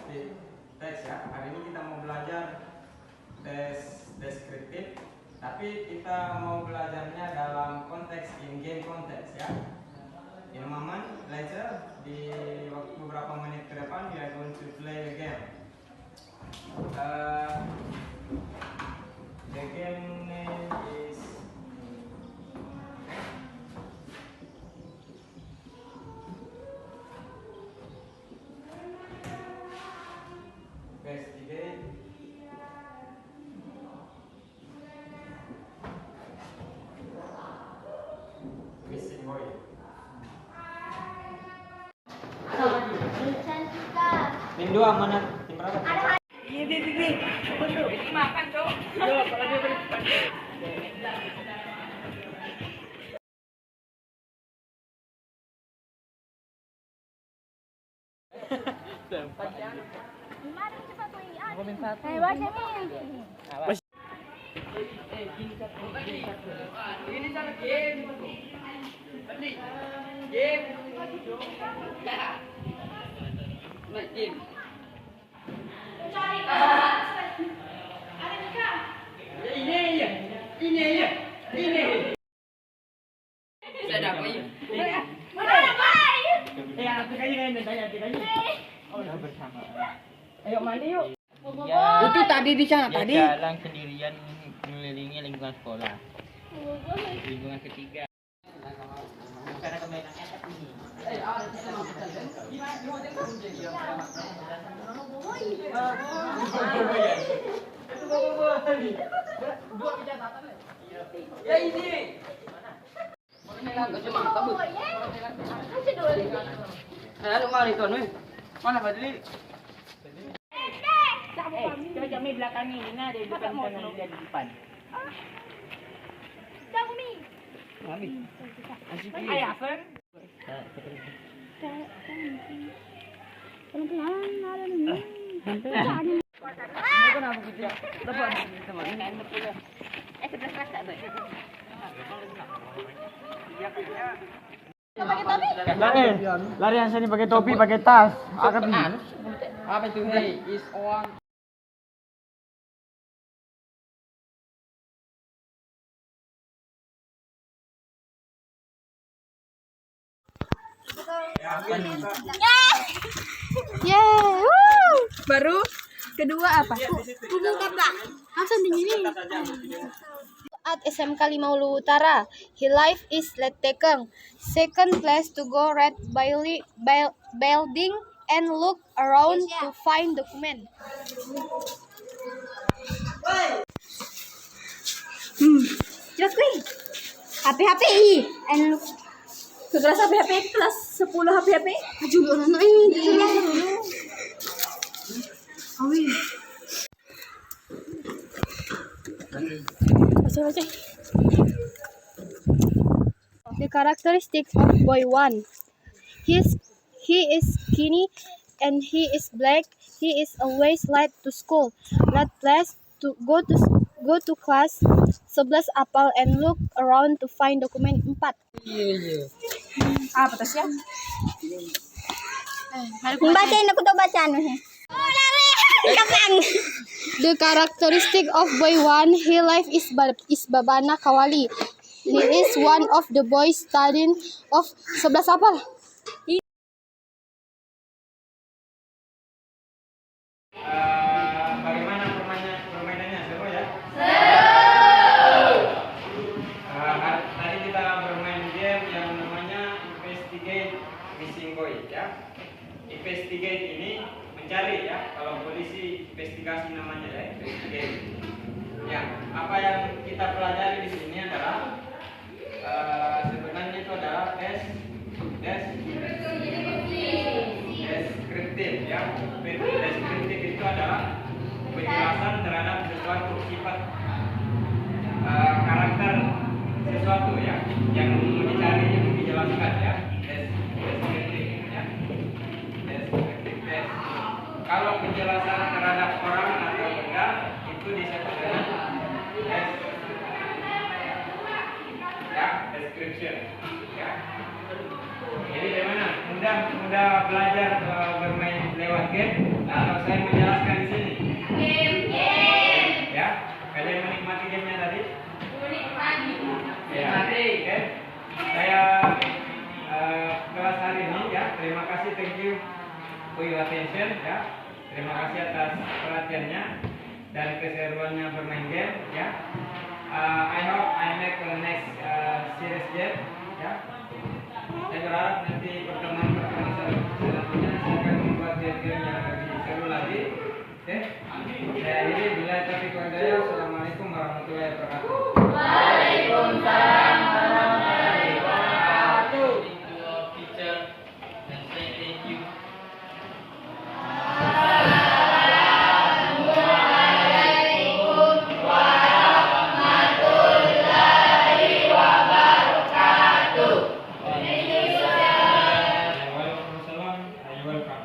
deskriptif teks ya. Hari ini kita mau belajar deskriptif, tapi kita mau belajarnya dalam konteks in-game konteks ya. In a moment later, di waktu beberapa menit ke depan, we are going to play a game. The game name is Investigate Missing Boy. Tim 2 mana? Tim berapa? Ini makan, Cok. Yo, kalau dia beri. Ini cara game. Beli. Game. Naik game. Cari. Ada nikah. Ini ya. Ini ya. Ini. Saya dapat ini. Aku kayaknya tanya. Oh, udah bersama. Ayo mandi yuk. Ya, Itu tadi di sana tadi. Jalan sendirian mengelilingi lingkungan sekolah. Lingkungan ketiga. Karena kemainannya tapi ini. Ya ini. Mana Fadli? Coba kami belakang ini, nah di depan sana dia di depan. Kami. Asik ini. Ayah, Fen. Kenapa gitu ya? Dapat teman. Sebelah rasa, Boy. Larian sini pakai topi, pakai tas. Apa itu? Hey, is on. Baru kedua apa? Langsung di sini. At SMK Limau Utara, his life is Letekeng. Second place to go red building and look around to find document. Jelas gue. HP and look. Kelas HP kelas 10 HP. Maju anak ini. Awi. Baca. The characteristics of boy 1. He is skinny and he is black. He is always late to school. Not place to go to class. 11 apal and look around to find document 4. Apa tasnya? Bacain aku tuh bacaan. The characteristic of boy 1, his life is Babana Kawali. He is one of the boys studying of 11 apal. Bagaimana permainannya? Seru ya? Tadi kita bermain game yang namanya Investigate Missing Boy ya. Investigate ini mencari ya. Kalau polisi investigasi namanya ya, investigate. Ya, apa yang kita pelajari di sini adalah sebenarnya itu adalah deskriptif ya. Deskriptif itu adalah penjelasan terhadap sesuatu sifat karakter sesuatu ya yang dicari yang dijelaskan ya. Deskriptif ya. Deskriptif. Kalau penjelasan terhadap orang atau benda itu disebut dengan description ya. Jadi bagaimana? Mudah belajar bermain lewat game atau kalian ya. Terima kasih atas perhatiannya dan keseruannya bermain game ya. I hope I make the next series game ya. Saya berharap nanti pertemuan selanjutnya saya akan membuat game yang lebih seru lagi. Oke. Saya akhiri bila taufiq wal hidayah. Assalamualaikum warahmatullahi wabarakatuh. Waalaikumsalam warahmatullahi wabarakatuh. Teacher and say thank you. Waalaikumsalam. Welcome.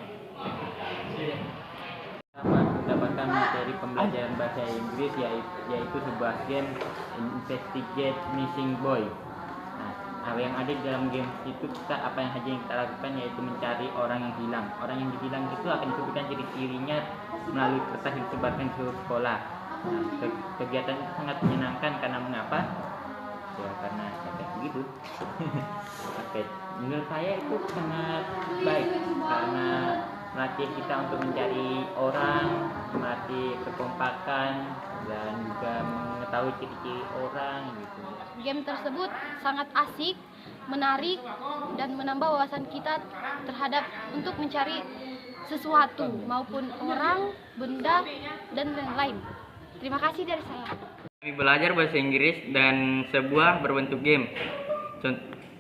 Mendapatkan materi pembelajaran bahasa Inggris yaitu sebuah game Investigate Missing Boy. Nah, yang ada di dalam game itu apa yang kita lakukan yaitu mencari orang yang hilang. Orang yang hilang itu akan disebutkan ciri-cirinya melalui kertas yang disebarkan ke seluruh sekolah. Nah, kegiatan itu sangat menyenangkan karena mengapa? Ya karena kayak begitu. Oke, menurut saya itu sangat baik karena melatih kita untuk mencari orang, melatih kekompakan dan juga mengetahui ciri-ciri orang gitu. Game tersebut sangat asik, menarik, dan menambah wawasan kita terhadap untuk mencari sesuatu maupun orang, benda, dan lain-lain. Terima kasih dari saya. Kami belajar bahasa Inggris dan sebuah berbentuk game.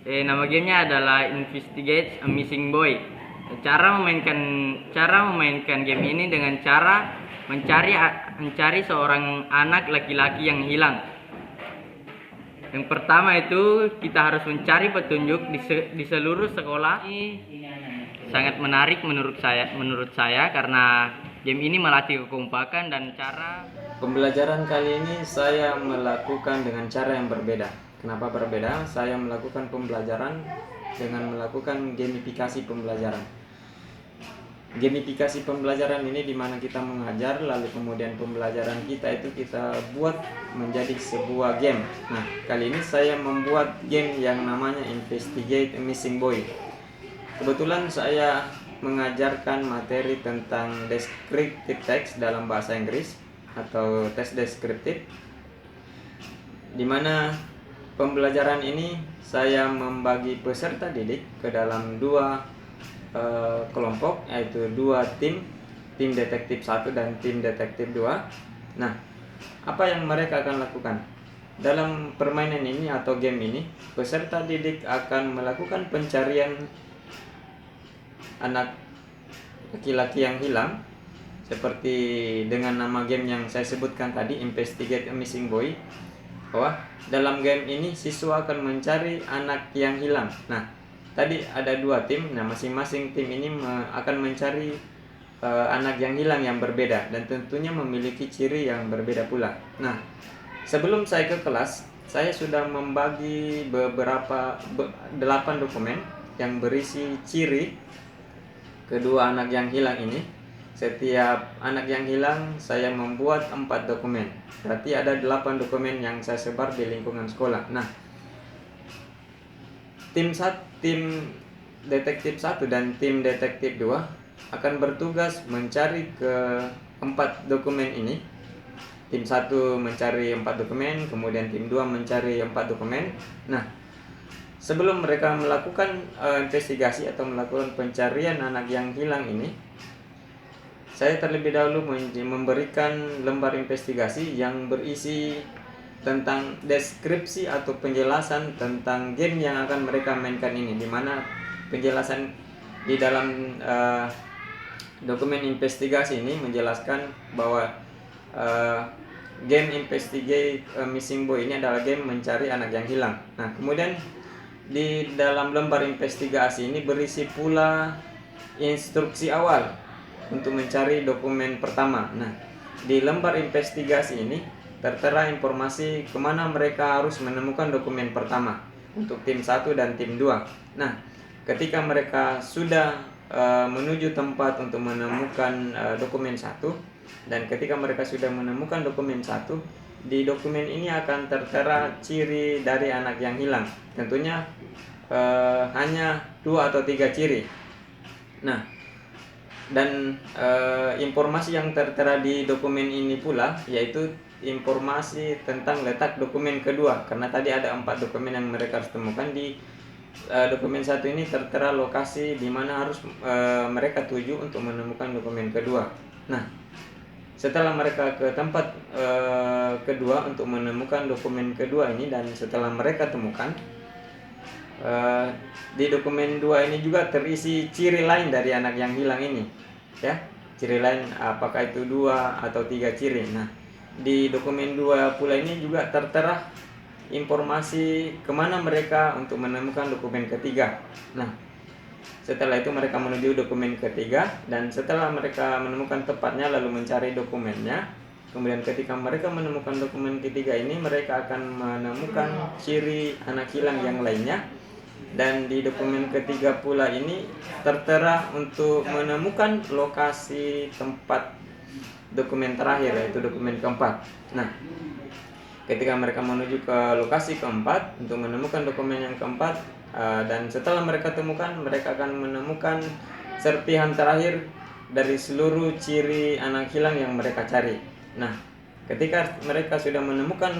Nama gamenya adalah Investigate a Missing Boy. Cara memainkan game ini dengan cara mencari seorang anak laki-laki yang hilang. Yang pertama itu kita harus mencari petunjuk di seluruh sekolah. Ini sangat menarik menurut saya karena game ini melatih kekompakan dan cara. Pembelajaran kali ini saya melakukan dengan cara yang berbeda. Kenapa berbeda? Saya melakukan pembelajaran dengan melakukan gamifikasi pembelajaran. Gamifikasi pembelajaran ini di mana kita mengajar, lalu kemudian pembelajaran kita itu kita buat menjadi sebuah game. Nah, kali ini saya membuat game yang namanya Investigate a Missing Boy. Kebetulan saya mengajarkan materi tentang descriptive text dalam bahasa Inggris atau tes deskriptif, di mana pembelajaran ini saya membagi peserta didik ke dalam dua kelompok, yaitu dua tim detektif 1 dan tim detektif 2. Nah, apa yang mereka akan lakukan? Dalam permainan ini atau game ini, peserta didik akan melakukan pencarian anak laki-laki yang hilang, seperti dengan nama game yang saya sebutkan tadi, Investigate a Missing Boy, bahwa dalam game ini siswa akan mencari anak yang hilang. Nah, tadi ada dua tim, nah masing-masing tim ini akan mencari anak yang hilang yang berbeda dan tentunya memiliki ciri yang berbeda pula. Nah, sebelum saya ke kelas, saya sudah membagi 8 dokumen yang berisi ciri kedua anak yang hilang ini. Setiap anak yang hilang saya membuat 4 dokumen. Berarti ada 8 dokumen yang saya sebar di lingkungan sekolah. Nah, tim detektif 1 dan tim detektif 2 akan bertugas mencari ke 4 dokumen ini. Tim 1 mencari 4 dokumen, kemudian tim 2 mencari 4 dokumen. Nah, sebelum mereka melakukan investigasi atau melakukan pencarian anak yang hilang ini, saya terlebih dahulu memberikan lembar investigasi yang berisi tentang deskripsi atau penjelasan tentang game yang akan mereka mainkan ini, di mana penjelasan di dalam dokumen investigasi ini menjelaskan bahwa game Investigate a Missing Boy ini adalah game mencari anak yang hilang. Nah, kemudian di dalam lembar investigasi ini berisi pula instruksi awal untuk mencari dokumen pertama. Nah, di lembar investigasi ini tertera informasi kemana mereka harus menemukan dokumen pertama untuk tim 1 dan tim 2. Nah, ketika mereka sudah menuju tempat untuk menemukan dokumen 1, dan ketika mereka sudah menemukan dokumen 1, di dokumen ini akan tertera ciri dari anak yang hilang. Tentunya hanya 2 atau 3 ciri. Nah, Dan informasi yang tertera di dokumen ini pula yaitu informasi tentang letak dokumen kedua, karena tadi ada 4 dokumen yang mereka harus temukan. Di dokumen 1 ini tertera lokasi di mana harus mereka tuju untuk menemukan dokumen kedua. Nah, setelah mereka ke tempat kedua untuk menemukan dokumen kedua ini, dan setelah mereka temukan, di dokumen 2 ini juga terisi ciri lain dari anak yang hilang ini, ya. Ciri lain, apakah itu 2 atau 3 ciri. Nah, di dokumen 2 pula ini juga tertera informasi kemana mereka untuk menemukan dokumen ketiga. Nah, setelah itu mereka menuju dokumen ketiga, dan setelah mereka menemukan tepatnya lalu mencari dokumennya. Kemudian ketika mereka menemukan dokumen ketiga ini, mereka akan menemukan ciri anak hilang yang lainnya. Dan di dokumen ketiga pula ini tertera untuk menemukan lokasi tempat dokumen terakhir, yaitu dokumen keempat. Nah, ketika mereka menuju ke lokasi keempat untuk menemukan dokumen yang keempat, dan setelah mereka temukan, mereka akan menemukan serpihan terakhir dari seluruh ciri anak hilang yang mereka cari. Nah, ketika mereka sudah menemukan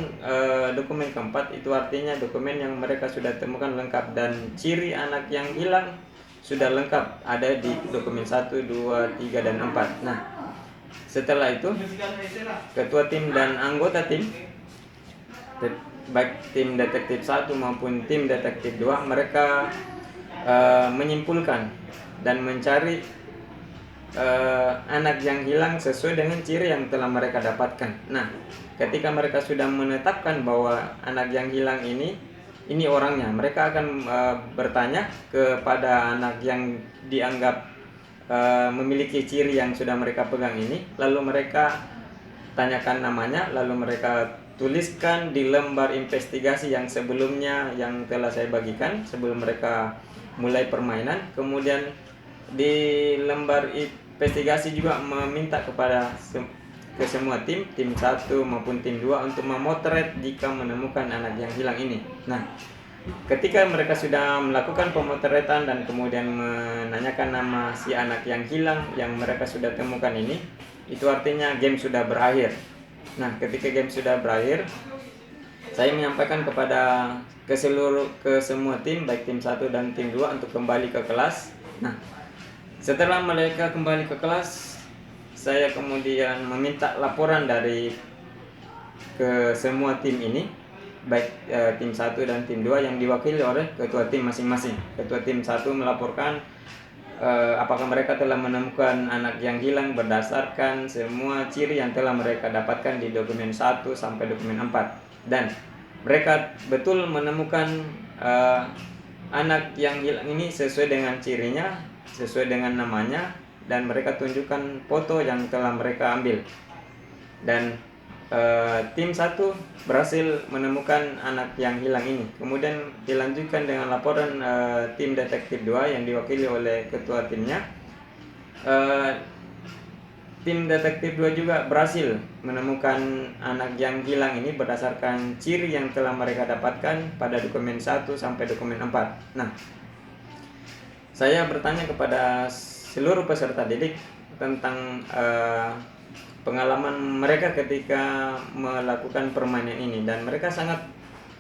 dokumen keempat, itu artinya dokumen yang mereka sudah temukan lengkap, dan ciri anak yang hilang sudah lengkap ada di dokumen 1, 2, 3, dan 4. Nah, setelah itu ketua tim dan anggota tim, baik tim detektif 1 maupun tim detektif 2, mereka menyimpulkan dan mencari anak yang hilang sesuai dengan ciri yang telah mereka dapatkan. Nah, ketika mereka sudah menetapkan bahwa anak yang hilang ini orangnya, mereka akan bertanya kepada anak yang dianggap memiliki ciri yang sudah mereka pegang ini, lalu mereka tanyakan namanya, lalu mereka tuliskan di lembar investigasi yang sebelumnya yang telah saya bagikan sebelum mereka mulai permainan. Kemudian di lembar investigasi juga meminta kepada ke semua tim 1 maupun tim 2 untuk memotret jika menemukan anak yang hilang ini. Nah, ketika mereka sudah melakukan pemotretan dan kemudian menanyakan nama si anak yang hilang yang mereka sudah temukan ini, itu artinya game sudah berakhir. Nah, ketika game sudah berakhir, saya menyampaikan kepada ke semua tim, baik tim 1 dan tim 2 untuk kembali ke kelas. Nah, setelah mereka kembali ke kelas, saya kemudian meminta laporan dari ke semua tim ini, baik tim 1 dan tim 2 yang diwakili oleh ketua tim masing-masing. Ketua tim 1 melaporkan apakah mereka telah menemukan anak yang hilang berdasarkan semua ciri yang telah mereka dapatkan di dokumen 1 sampai dokumen 4. Dan mereka betul menemukan anak yang hilang ini sesuai dengan cirinya, sesuai dengan namanya, dan mereka tunjukkan foto yang telah mereka ambil. Dan tim 1 berhasil menemukan anak yang hilang ini. Kemudian dilanjutkan dengan laporan tim detektif 2 yang diwakili oleh ketua timnya. Tim detektif 2 juga berhasil menemukan anak yang hilang ini berdasarkan ciri yang telah mereka dapatkan pada dokumen 1 sampai dokumen 4. Nah, saya bertanya kepada seluruh peserta didik tentang pengalaman mereka ketika melakukan permainan ini, dan mereka sangat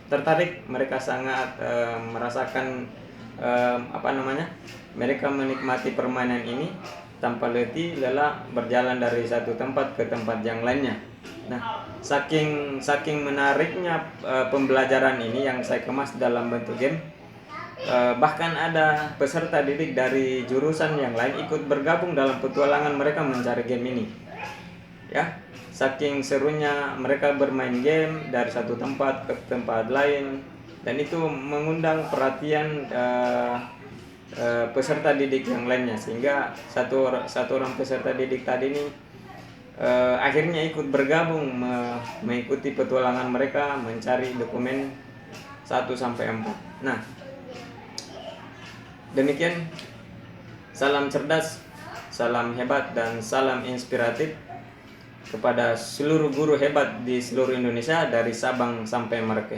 tertarik, mereka sangat merasakan mereka menikmati permainan ini tanpa letih lelah berjalan dari satu tempat ke tempat yang lainnya. Nah, saking menariknya pembelajaran ini yang saya kemas dalam bentuk game, bahkan ada peserta didik dari jurusan yang lain ikut bergabung dalam petualangan mereka mencari game ini. Ya, saking serunya mereka bermain game dari satu tempat ke tempat lain, dan itu mengundang perhatian peserta didik yang lainnya, sehingga satu orang peserta didik tadi ini akhirnya ikut bergabung mengikuti petualangan mereka mencari dokumen 1 sampai 4. Nah, demikian, salam cerdas, salam hebat, dan salam inspiratif kepada seluruh guru hebat di seluruh Indonesia dari Sabang sampai Merauke.